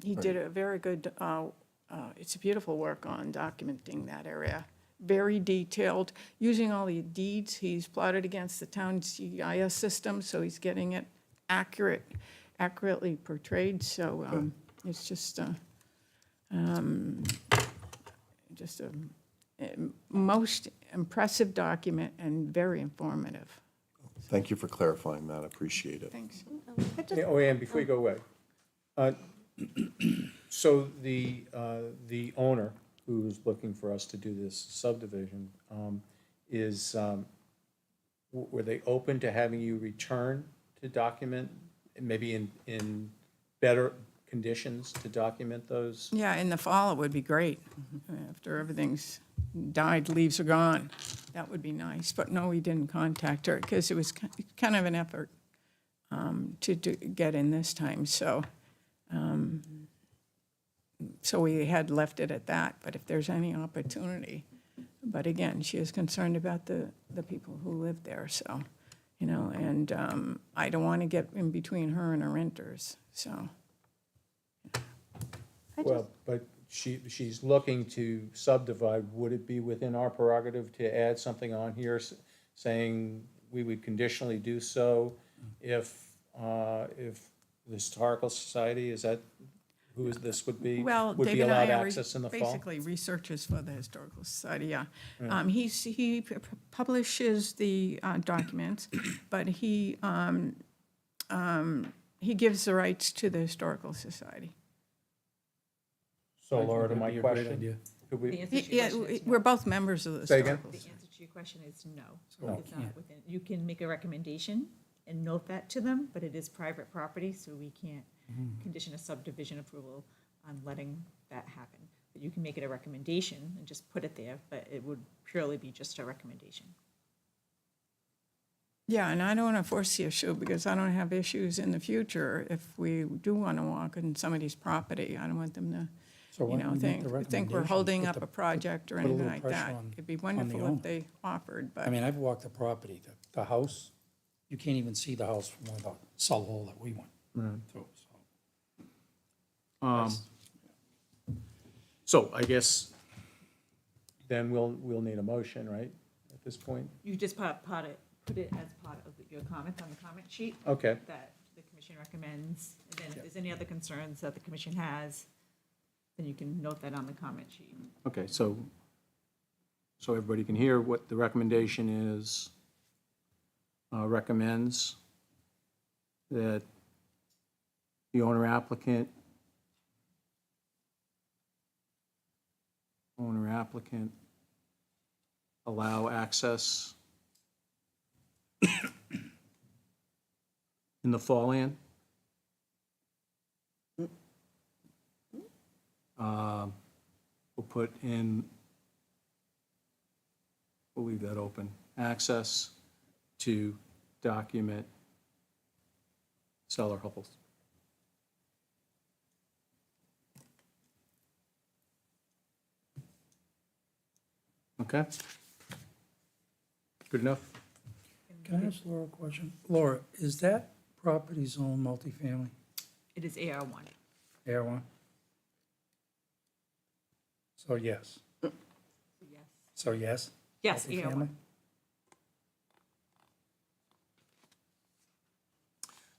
he did a very good, it's a beautiful work on documenting that area. Very detailed, using all the deeds he's plotted against the town's GIS system, so he's getting it accurately portrayed. So it's just a most impressive document and very informative. thank you for clarifying that, I appreciate it. Thanks. Hey, oh, and before you go away, so the owner who's looking for us to do this subdivision, were they open to having you return to document, maybe in better conditions to document those? Yeah, in the fall, it would be great. After everything's died, leaves are gone. That would be nice. But no, we didn't contact her because it was kind of an effort to get in this time. So we had left it at that. But if there's any opportunity, but again, she is concerned about the people who live there. So, you know, and I don't want to get in between her and her renters. So. Well, but she's looking to subdivide. Would it be within our prerogative to add something on here saying we would conditionally do so if the Historical Society, is that who this would be? Well, would be David and allowed I are access in the fall? basically researchers for the Historical Society, yeah. He publishes the documents, but he gives the rights to the Historical Society. So Laura, to That'd my be a great question, idea. Could we, The answer to your Yeah, question is we're no. both members of the Say again? historical. The answer to your question is no. So It's not can't. within, you can make a recommendation and note that to them, but it is private property, so we can't condition a subdivision approval on letting that happen. But you can make it a recommendation and just put it there, but it would purely be just a recommendation. Yeah, and I don't want to force the issue because I don't have issues in the future if we do want to walk on somebody's property. I don't want them to, So why you don't know, we make the think we're recommendation, holding put up the- a project or put a anything little like pressure that. on- It'd be the wonderful owner. if they offered, I but mean, I've walked the property, the house, you can't even see the house from where the cell hole that we went through, so. so I guess then we'll need a motion, right, at this point? You just put it as part of your comments on the comment sheet. Okay. That the commission recommends, and then if there's any other concerns that the commission has, then you can note that on the comment sheet. Okay, so everybody can hear what the recommendation is. Recommends that the owner applicant allow access in the fall in. We'll put in, we'll leave that open, access to document cellar holes. Okay? Good enough? Can I ask Laura a question? Laura, is that property zone multifamily, It is AR1. AR1? So yes, Yes. so yes? Yes, multifamily? AR1.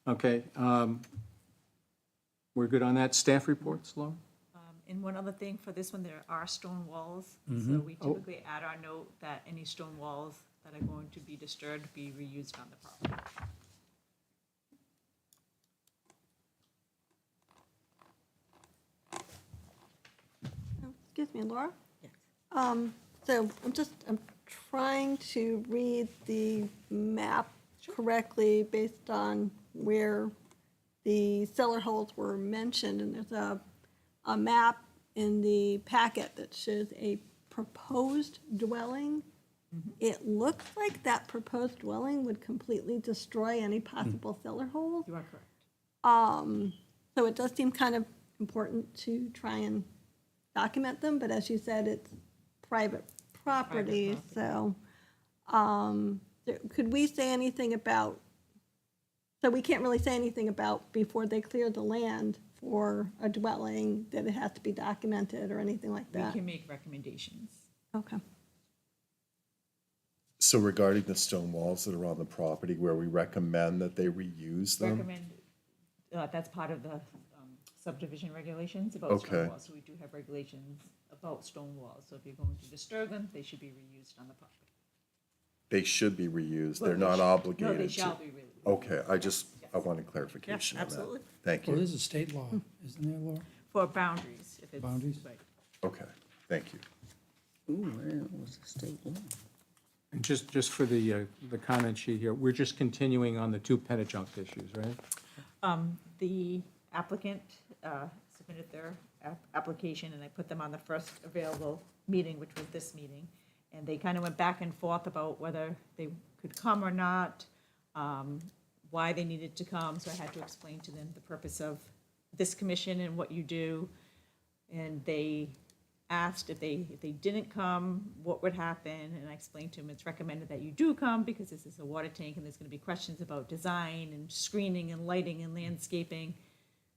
Okay, we're good on that. Staff reports, Laura? And one other thing, for this one, there are stone walls. So we typically add our note that any stone walls that are going to be disturbed be reused on the property. Excuse me, Laura? Yes. So I'm trying to read the map correctly based on where the cellar holes were mentioned. And there's a map in the packet that shows a proposed dwelling. It looks like that proposed dwelling would completely destroy any possible cellar holes. You are correct. So it does seem kind of important to try and document them, but as you said, it's private property, so, could we say anything about, so we can't really say anything about before they clear the land for a dwelling, that it has to be documented or anything like We that? can make recommendations. Okay. So regarding the stone walls that are on the property, where we recommend that they reuse them? Recommend, that's part of the subdivision regulations about stone Okay. walls. So we do have regulations about stone walls. So if you're going to disturb them, they should be reused on the property. They should be reused, Well, they're they not should- No, obligated they to. shall be reused. Okay, I wanted clarification on that. absolutely. Thank Well, you. there's a state law, isn't there, Laura? For boundaries, if it's. Boundaries? Right. Okay, thank you. Ooh, where was the state law? And just for the comment sheet here, we're just continuing on the two Pennachuck issues, right? The applicant submitted their application, and I put them on the first available meeting, which was this meeting. And they kind of went back and forth about whether they could come or not, why they needed to come. So I had to explain to them the purpose of this commission and what you do. And they asked if they didn't come, what would happen, and I explained to them, it's recommended that you do come because this is a water tank and there's gonna be questions about design and screening and lighting and landscaping.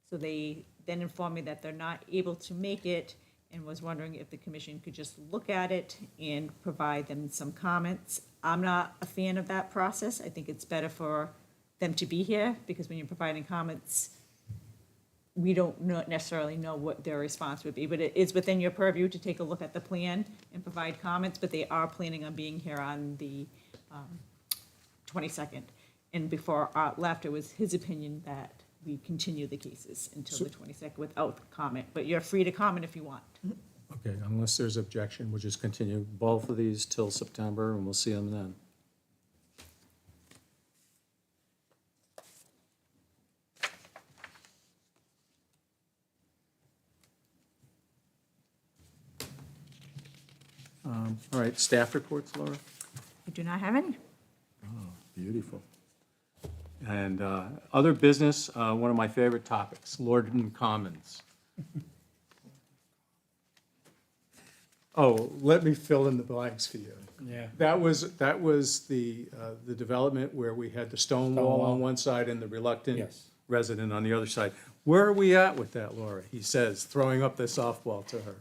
So they then informed me that they're not able to make it and was wondering if the commission could just look at it and provide them some comments. I'm not a fan of that process. I think it's better for them to be here because when you're providing comments, we don't necessarily know what their response would be, but it is within your purview to take a look at the plan and provide comments, but they are planning on being here on the 22nd. And before Art left, it was his opinion that we continue the cases until the 22nd without comment, but you're free to comment if you want. Okay, unless there's objection, we'll just continue both of these till September, and we'll see them then. All right, staff reports, Laura? I do not have any. Beautiful. And other business, one of my favorite topics, Lorden Commons. Oh, let me fill in the blanks for you. Yeah. That was the development where we had the stone wall on one side and the reluctant Yes. resident on the other side. Where are we at with that, Laura? He says, throwing up the softball to her.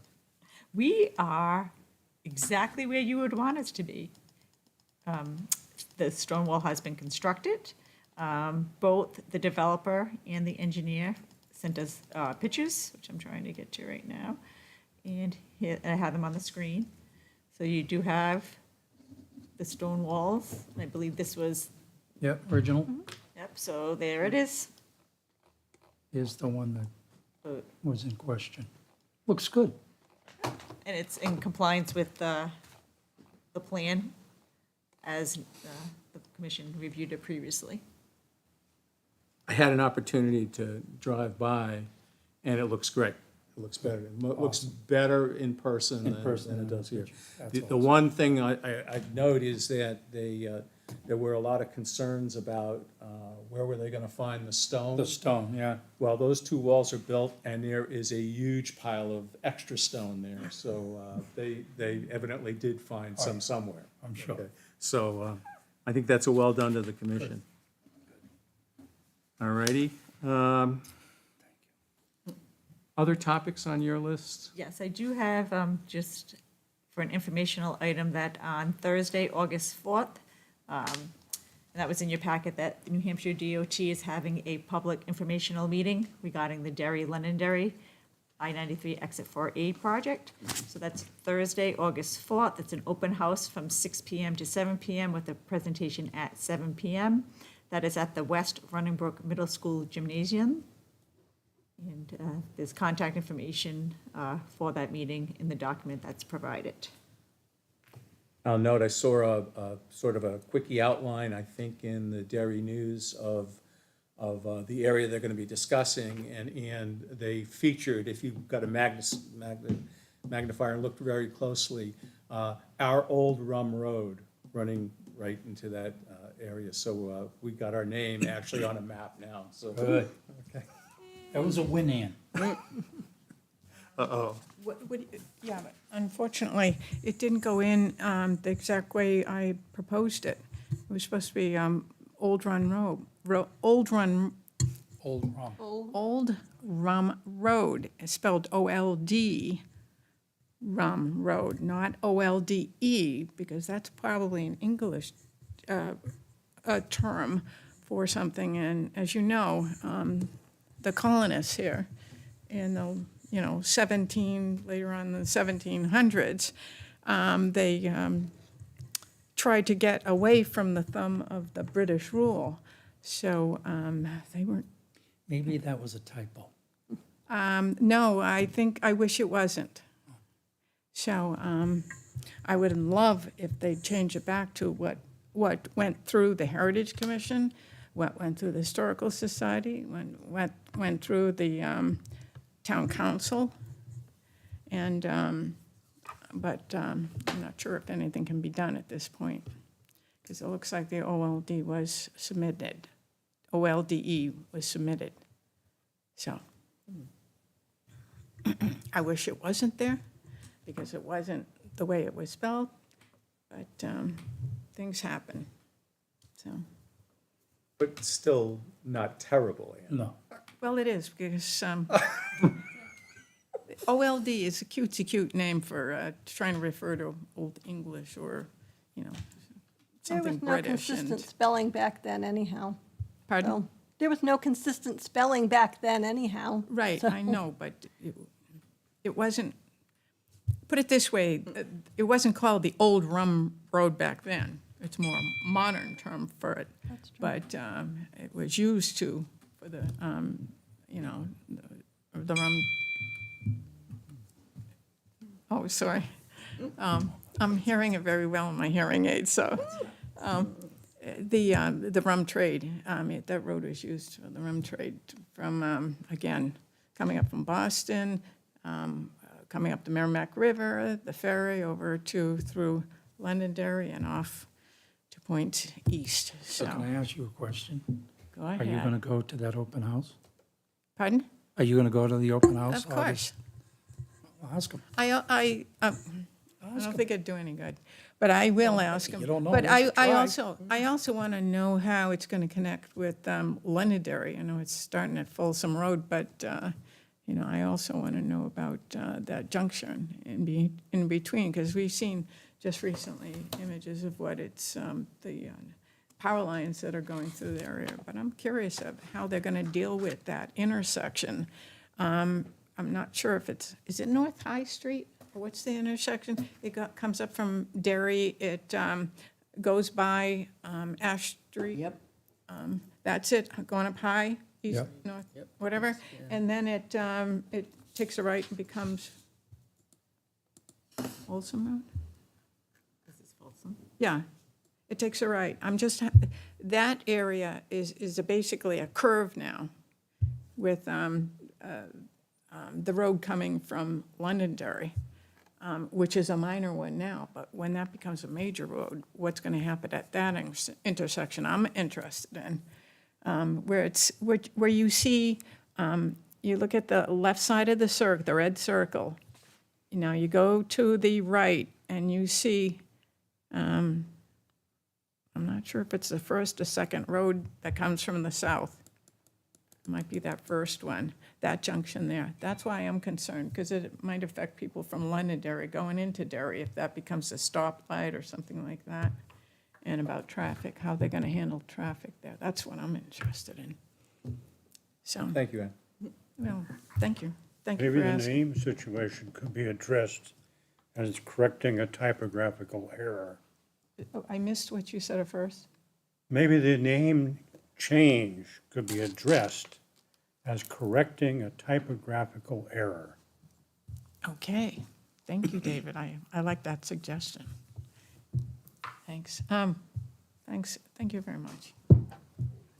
We are exactly where you would want us to be. The stone wall has been constructed. Both the developer and the engineer sent us pictures, which I'm trying to get to right now. And here, I have them on the screen. So you do have the stone walls. I believe this was, Yep, original. yep, so there it is. Here's the one that Uh, was in question. Looks good. And it's in compliance with the plan as the commission reviewed it previously. I had an opportunity to drive by, and it looks great. It looks better. It looks better in person than it does here. The one thing I'd note is that there were a lot of concerns about where were they going to find the stone? The stone, yeah. Well, those two walls are built, and there is a huge pile of extra stone there. So they evidently did find some somewhere. I'm sure. Okay. So I think that's a well done to the commission. All righty. Other topics on your list? Yes, I do have, just for an informational item, that on Thursday, August 4th, and that was in your packet, that New Hampshire DOT is having a public informational meeting regarding the Derry-Londonderry I-93 Exit 4A project. So that's Thursday, August 4th. It's an open house from 6 PM to 7 PM with a presentation at 7 PM. That is at the West Running Brook Middle School Gymnasium. And there's contact information for that meeting in the document that's provided. I'll note, I saw a sort of a quickie outline, I think, in the Derry News of the area they're going to be discussing, and they featured, if you've got a magnifier and looked very closely, our old Rum Road running right into that area. So we got our name actually on a map now, so. Good. That was a win, Ann. Uh-oh. Yeah, but unfortunately, it didn't go in the exact way I proposed it. It was supposed to be Old Run Road, Old Rum. Old Rum Road, spelled O-L-D, Rum Road, not O-L-D-E, because that's probably an English a term for something. And as you know, the colonists here in the, later on in the 1700s, they tried to get away from the thumb of the British rule. So they weren't. Maybe that was a typo. No, I wish it wasn't. So I would love if they'd change it back to what went through the Heritage Commission, what went through the Historical Society, went through the Town Council, and but I'm not sure if anything can be done at this point, because it looks like the OLD was submitted. OLDE was submitted. So I wish it wasn't there, because it wasn't the way it was spelled, but things happen, so. But still not terrible, Ann. No. Well, it is, because OLD is a cute name for trying to refer to Old English or, There something was no British. consistent spelling back then anyhow. Pardon? So, there was no consistent spelling back then anyhow. Right, So- I know, but it wasn't, put it this way, it wasn't called the Old Rum Road back then. It's a more modern term for it. That's true. But it was used for the, the rum, Oh, sorry. I'm hearing it very well in my hearing aid, so. The rum trade, that road was used for the rum trade from, again, coming up from Boston, coming up the Merrimack River, the ferry over through Londonderry and off to Point East, So so, can I ask you a question? go Are you going ahead. to go to that open house? Pardon? Are you going to go to the open house? Of course. Well, ask him. I don't think it'd do any good, but I will ask him. you don't know, But let's I try. also want to know how it's going to connect with Londonderry. I know it's starting at Folsom Road, but, I also want to know about that junction in between, because we've seen just recently images of what the power lines that are going through the area, but I'm curious of how they're going to deal with that intersection. I'm not sure if is it North High Street? Or what's the intersection? Comes up from Derry, it goes by Ash Street. Yep. That's it, going up high, east, Yep. north, whatever. And then it takes a right and becomes Folsom Road? This is Folsom. Yeah, it takes a right. That area is basically a curve now with the road coming from Londonderry, which is a minor one now, but when that becomes a major road, what's going to happen at that intersection? I'm interested in, where you see, you look at the left side of the circle, the red circle. Now you go to the right and you see, I'm not sure if it's the first or second road that comes from the south. It might be that first one, that junction there. That's why I'm concerned, because it might affect people from Londonderry going into Derry if that becomes a stoplight or something like that. And about traffic, how they're going to handle traffic there. That's what I'm interested in. So, Thank you, Ann. well, thank you. Thank you Maybe for the asking. name situation could be addressed as correcting a typographical error. Oh, I missed what you said at first. Maybe the name change could be addressed as correcting a typographical error. Okay, thank you, David. I like that suggestion. Thanks. Thanks, thank you very much.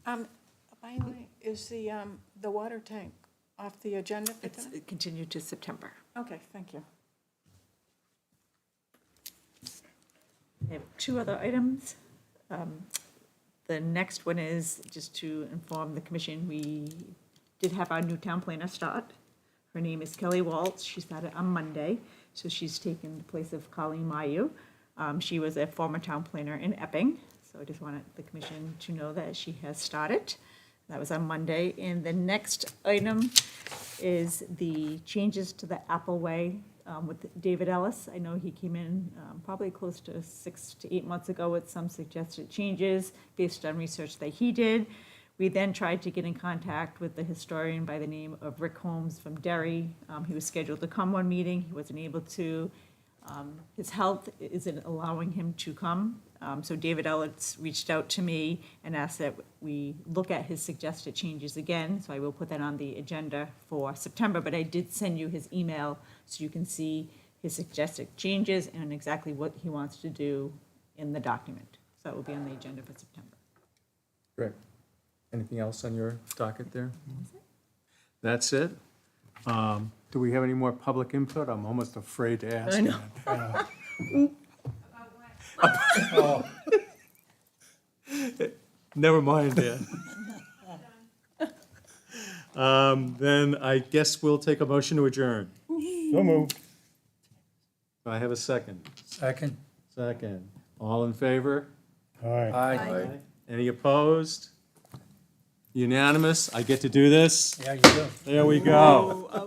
By the way, is the water tank off the agenda for It's tonight? continued to September. Okay, thank you. I have two other items. The next one is just to inform the commission, we did have our new town planner start. Her name is Kelly Waltz. She started on Monday, so she's taken the place of Colleen Mayu. She was a former town planner in Epping, so I just wanted the commission to know that she has started. That was on Monday. And the next item is the changes to the Appleway with David Ellis. I know he came in probably close to 6 to 8 months ago with some suggested changes based on research that he did. We then tried to get in contact with the historian by the name of Rick Holmes from Derry. He was scheduled to come one meeting, he wasn't able to. His health isn't allowing him to come. So David Ellis reached out to me and asked that we look at his suggested changes again. So I will put that on the agenda for September, but I did send you his email so you can see his suggested changes and exactly what he wants to do in the document. So it will be on the agenda for September. Great. Anything else on your docket there? That's it? Do we have any more public input? I'm almost afraid to ask. I know. Never mind, Dan. Then I guess we'll take a motion to adjourn. So moved. Do I have a second? Second? Second. All in favor? Aye. Aye. Any opposed? Unanimous? I get to do this? Yeah, you do. There we go.